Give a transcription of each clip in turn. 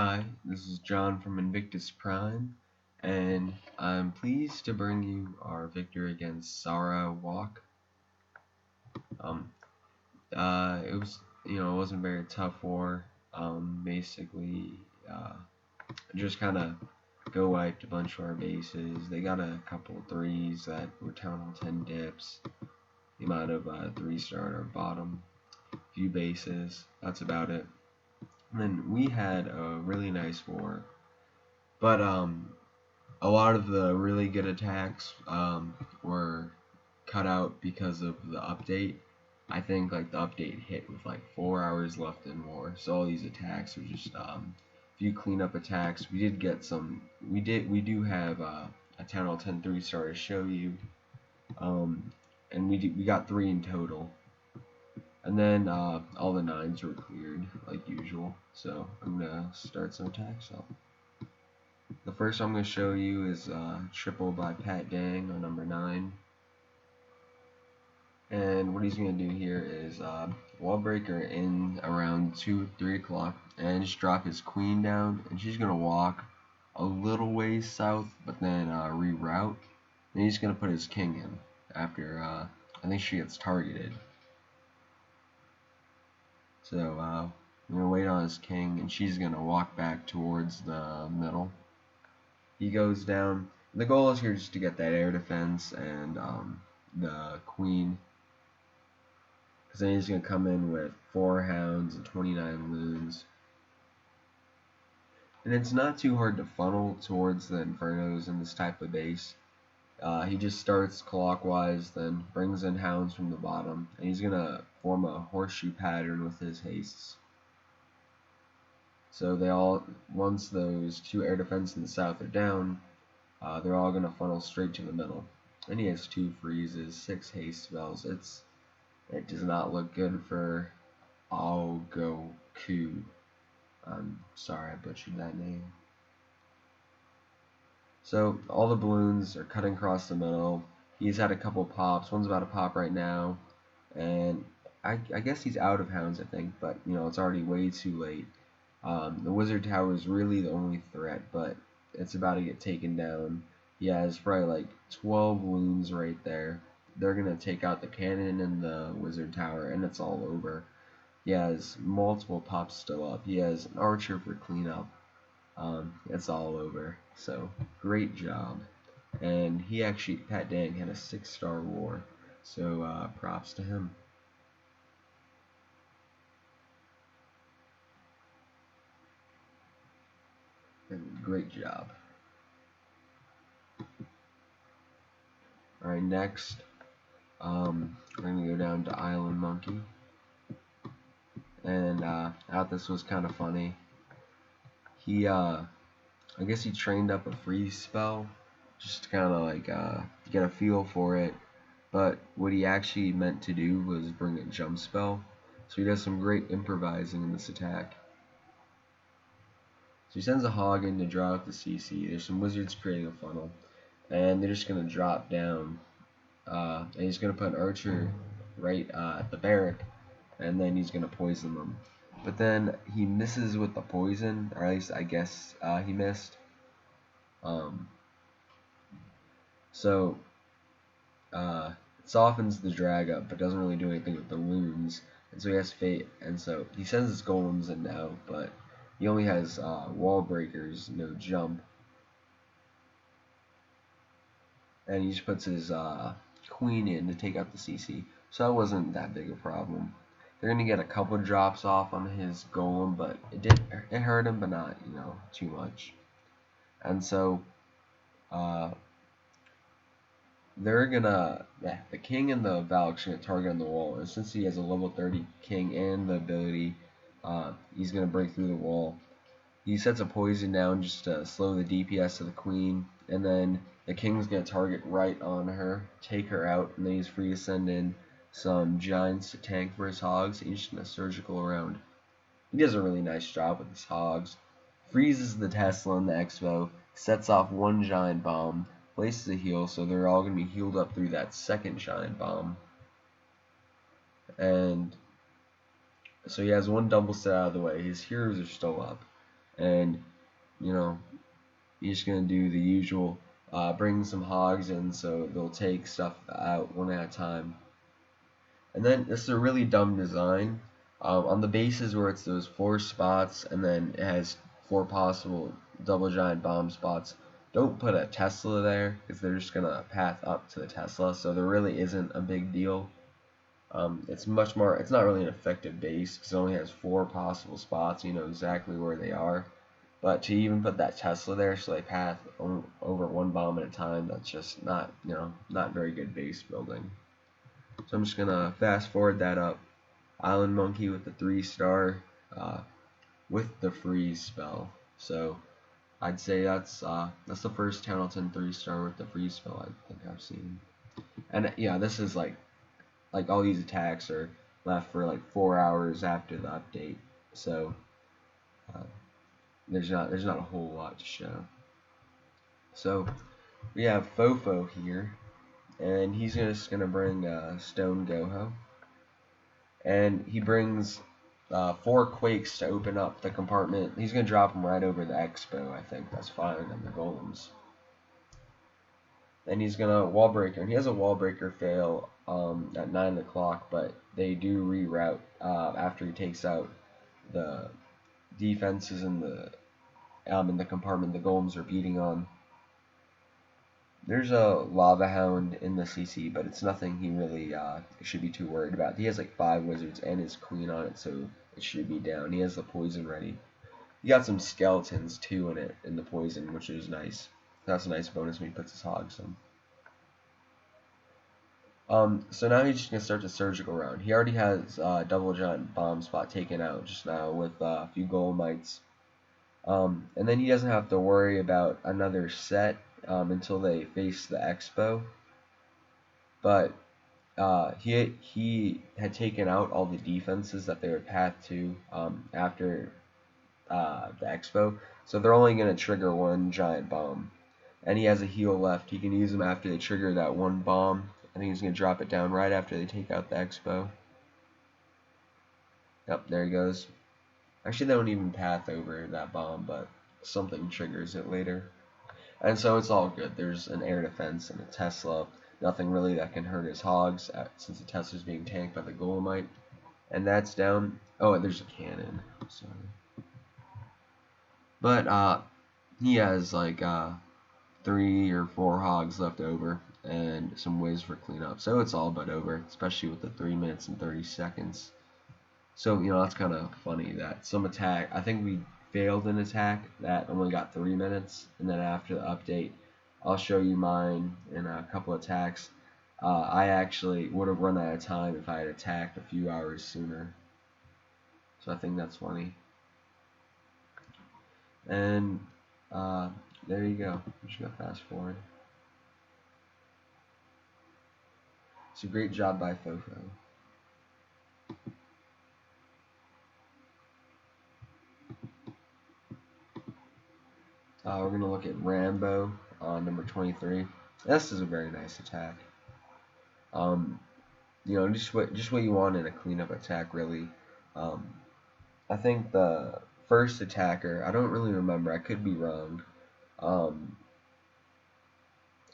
Hi, this is John from Invictus Prime, and I'm pleased to bring you our victory against Sarawak. Um, it wasn't a very tough war. Basically, just kind of go wiped a bunch of our bases. They got a couple threes that were Town Hall 10 dips. The amount of 3-star at our bottom, few bases. That's about it. And then we had a really nice war, but a lot of the really good attacks were cut out because of the update. I think like the update hit with like 4 hours left in war, so all these attacks are just few cleanup attacks. We did get some. We do have a Town Hall 10 3-star to show you, and we got 3 in total. And then all the 9s were cleared like usual. So I'm gonna start some attacks off. The first I'm going to show you is triple by Pat Dang on number 9. And what he's going to do here is wall breaker in around 2-3 o'clock and just drop his queen down, and she's going to walk a little ways south but then reroute. And he's going to put his king in after I think she gets targeted. So I'm going to wait on his king, and she's going to walk back towards the middle. He goes down. The goal is here just to get that air defense and the queen, because then he's going to come in with 4 hounds and 29 loons. And it's not too hard to funnel towards the infernos in this type of base. He just starts clockwise, then brings in hounds from the bottom, and he's going to form a horseshoe pattern with his hastes. So once those 2 air defense in the south are down, they're all going to funnel straight to the middle. And he has 2 freezes, 6 haste spells. It does not look good for Goku. I'm sorry I butchered that name. So all the balloons are cutting across the middle. He's had a couple pops. One's about to pop right now. And I guess he's out of hounds, I think. But, it's already way too late. The wizard tower is really the only threat, but it's about to get taken down. He has probably like 12 loons right there. They're going to take out the cannon and the wizard tower, and it's all over. He has multiple pops still up. He has an archer for cleanup. It's all over. So, great job. And Pat Dang had a 6-star war. So, props to him. And great job. Alright, next, we're going to go down to Island Monkey. And I thought this was kind of funny. I guess he trained up a freeze spell, just to kind of like get a feel for it. But what he actually meant to do was bring a jump spell. So he does some great improvising in this attack. So he sends a hog in to draw out the CC. There's some wizards creating a funnel, and they're just going to drop down. And he's going to put an archer right at the barrack, and then he's going to poison them. But then he misses with the poison, or at least I guess he missed. So it softens the drag up, but doesn't really do anything with the loons. And so he has fate, and so he sends his golems in now, but he only has wall breakers, no jump. And he just puts his queen in to take out the CC. So that wasn't that big a problem. They're going to get a couple drops off on his golem, but it hurt him, but not, too much. And so the king and the Valk's going to target on the wall. And since he has a level 30 king and the ability, he's going to break through the wall. He sets a poison down just to slow the DPS of the queen, and then the king's going to target right on her, take her out, and then he's free to send in some giants to tank for his hogs. He's just going to surgical around. He does a really nice job with his hogs. Freezes the Tesla and the Expo, sets off one giant bomb, places a heal, so they're all going to be healed up through that second giant bomb. And so he has one double set out of the way. His heroes are still up. and you know, you're just gonna do the usual, bring some hogs in so they'll take stuff out one at a time. And then this is a really dumb design. On the bases where it's those 4 spots and then it has 4 possible double giant bomb spots, don't put a Tesla there because they're just gonna path up to the Tesla. So there really isn't a big deal. It's much more. It's not really an effective base because it only has 4 possible spots. You know exactly where they are. But to even put that Tesla there so they path over 1 bomb at a time, that's just not, not very good base building. So I'm just gonna fast forward that up. Island Monkey with the 3-star, with the freeze spell. So I'd say that's the first Townelton 3-star with the freeze spell I think I've seen. And yeah, this is like all these attacks are left for like 4 hours after the update. So there's not a whole lot to show. So we have Pho Pho here, and he's just gonna bring Stone Goho, and he brings 4 Quakes to open up the compartment. He's gonna drop them right over the Expo. I think that's fine, and the Golems. And he's gonna wall breaker, and he has a wall breaker fail at 9 o'clock, but they do reroute after he takes out the defenses in the compartment the Golems are beating on. There's a Lava Hound in the CC, but it's nothing he really should be too worried about. He has like 5 wizards and his queen on it, so it should be down. He has the poison ready. He got some skeletons too in the poison, which is nice. That's a nice bonus when he puts his hogs in. So now he's just gonna start the surgical round. He already has double giant bomb spot taken out just now with a few Golemites. And then he doesn't have to worry about another set until they face the Expo. But he had taken out all the defenses that they would path to after the Expo. So they're only going to trigger 1 giant bomb. And he has a heal left. He can use them after they trigger that 1 bomb. I think he's going to drop it down right after they take out the Expo. Yep, there he goes. Actually, they don't even path over that bomb, but something triggers it later. And so it's all good. There's an air defense and a Tesla. Nothing really that can hurt his hogs since the Tesla's being tanked by the Golemite. And that's down. Oh, and there's a cannon. Sorry. But he has like 3 or 4 hogs left over and some whiz for cleanup. So it's all but over, especially with the 3 minutes and 30 seconds. So, that's kind of funny that some attack, I think we failed an attack that only got 3 minutes, and then after the update, I'll show you mine in a couple attacks. I actually would have run out of time if I had attacked a few hours sooner. So I think that's funny. And there you go. I'm just going to fast forward. It's a great job by Pho Pho. We're going to look at Rambo on number 23. This is a very nice attack. Just what you want in a cleanup attack, really. I think the first attacker, I don't really remember. I could be wrong.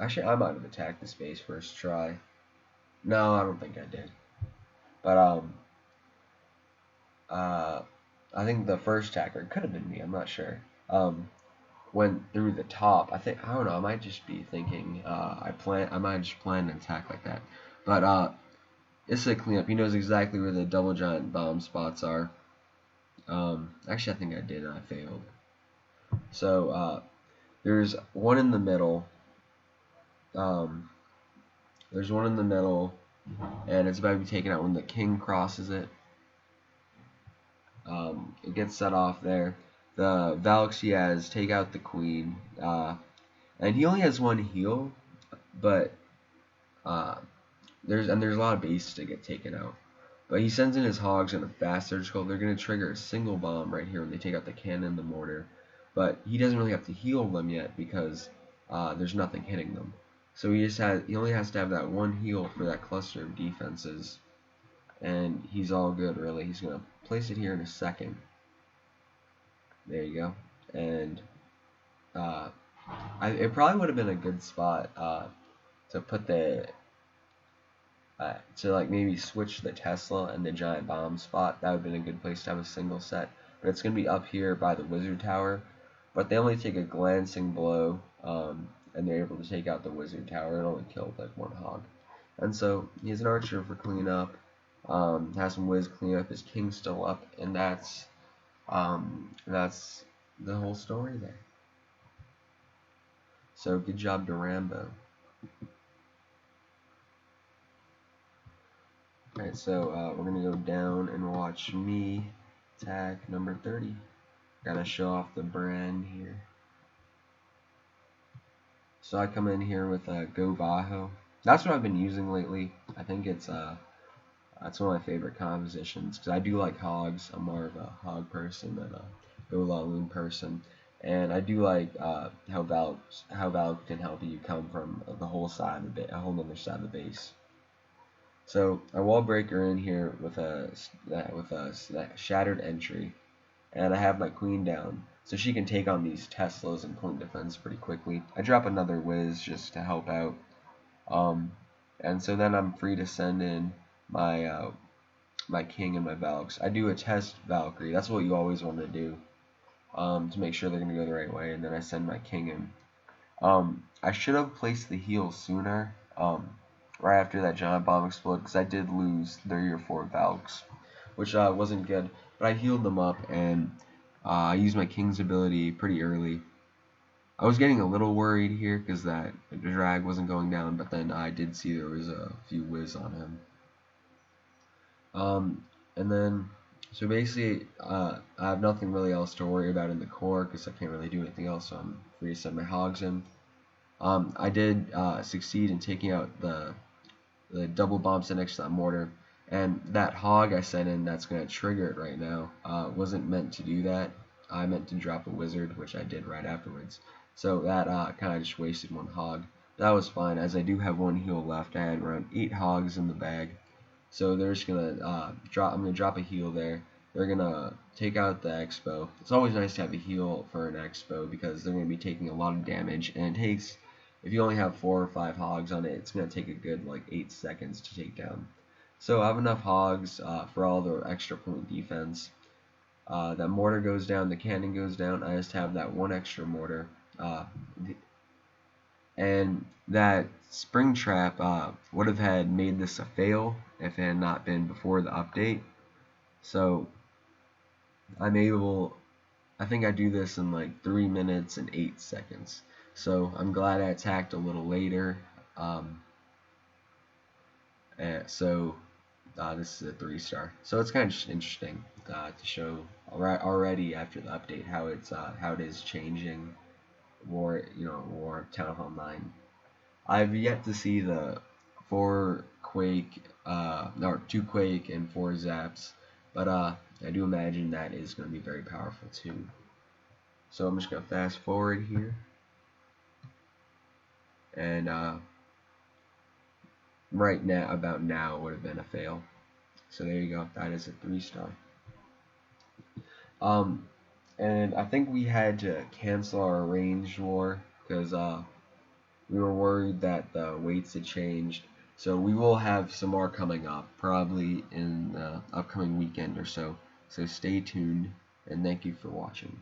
Actually, I might have attacked the space first try. No, I don't think I did. But I think the first attacker, it could have been me. I'm not sure. Went through the top. I don't know. I might just be thinking. I might just plan an attack like that. But it's a cleanup. He knows exactly where the double giant bomb spots are. Actually, I think I did. And I failed. So there's one in the middle. There's one in the middle, and it's about to be taken out when the king crosses it. It gets set off there. The Valks he has take out the queen, and he only has 1 heal, but there's a lot of bases to get taken out. But he sends in his hogs in a fast surgical. They're going to trigger a single bomb right here when they take out the cannon and the mortar, but he doesn't really have to heal them yet because there's nothing hitting them. So he only has to have that 1 heal for that cluster of defenses, and he's all good really. He's going to place it here in a second. There you go. and it probably would have been a good spot to put to like maybe switch the Tesla and the giant bomb spot. That would have been a good place to have a single set. But it's going to be up here by the wizard tower. But they only take a glancing blow, and they're able to take out the wizard tower. It only killed like one hog. And so he has an archer for cleanup. Has some whiz clean up. His king's still up, and that's the whole story there. So good job to Rambo. Alright, so we're gonna go down and watch me attack number 30. Gotta show off the Bren here. So I come in here with a Go Bajo. That's what I've been using lately. I think it's that's one of my favorite compositions because I do like hogs. I'm more of a hog person than a Go Loon person, and I do like how Valk can help you come from the whole side of the a whole other side of the base. So I wall breaker in here with a shattered entry, and I have my queen down, so she can take on these Teslas and point defense pretty quickly. I drop another whiz just to help out, and so then I'm free to send in my my king and my Valks. I do a test Valkyrie. That's what you always want to do, to make sure they're gonna go the right way, and then I send my king in. I should have placed the heal sooner. Right after that giant bomb exploded, because I did lose 3 or 4 Valks, which wasn't good, but I healed them up, and I used my king's ability pretty early. I was getting a little worried here because that drag wasn't going down, but then I did see there was a few whiz on him. And then, so basically, I have nothing really else to worry about in the core because I can't really do anything else, so I'm free to send my hogs in. I did succeed in taking out the double bomb set next to that mortar, and that hog I sent in that's going to trigger it right now wasn't meant to do that. I meant to drop a wizard, which I did right afterwards, so that kind of just wasted one hog. That was fine, as I do have one heal left. I had around 8 hogs in the bag, so they're just going to I'm going to drop a heal there. They're going to take out the expo. It's always nice to have a heal for an expo because they're going to be taking a lot of damage, and it takes, if you only have 4 or 5 hogs on it, it's going to take a good like 8 seconds to take down. So I have enough hogs for all the extra point defense. That mortar goes down, the cannon goes down. I just have that one extra mortar. And that spring trap would have had made this a fail if it had not been before the update. So I'm able, I think I do this in like 3 minutes and 8 seconds. So I'm glad I attacked a little later. This is a 3-star. So it's kind of just interesting to show already after the update how it is changing War Town Hall 9. I've yet to see the 4 Quake, or 2 Quake and 4 Zaps, but I do imagine that is going to be very powerful too. So I'm just going to fast forward here. And right now, about now, would have been a fail. So there you go. That is a 3-star. And I think we had to cancel our arranged war because we were worried that the weights had changed. So we will have some more coming up, probably in the upcoming weekend or so. So stay tuned, and thank you for watching.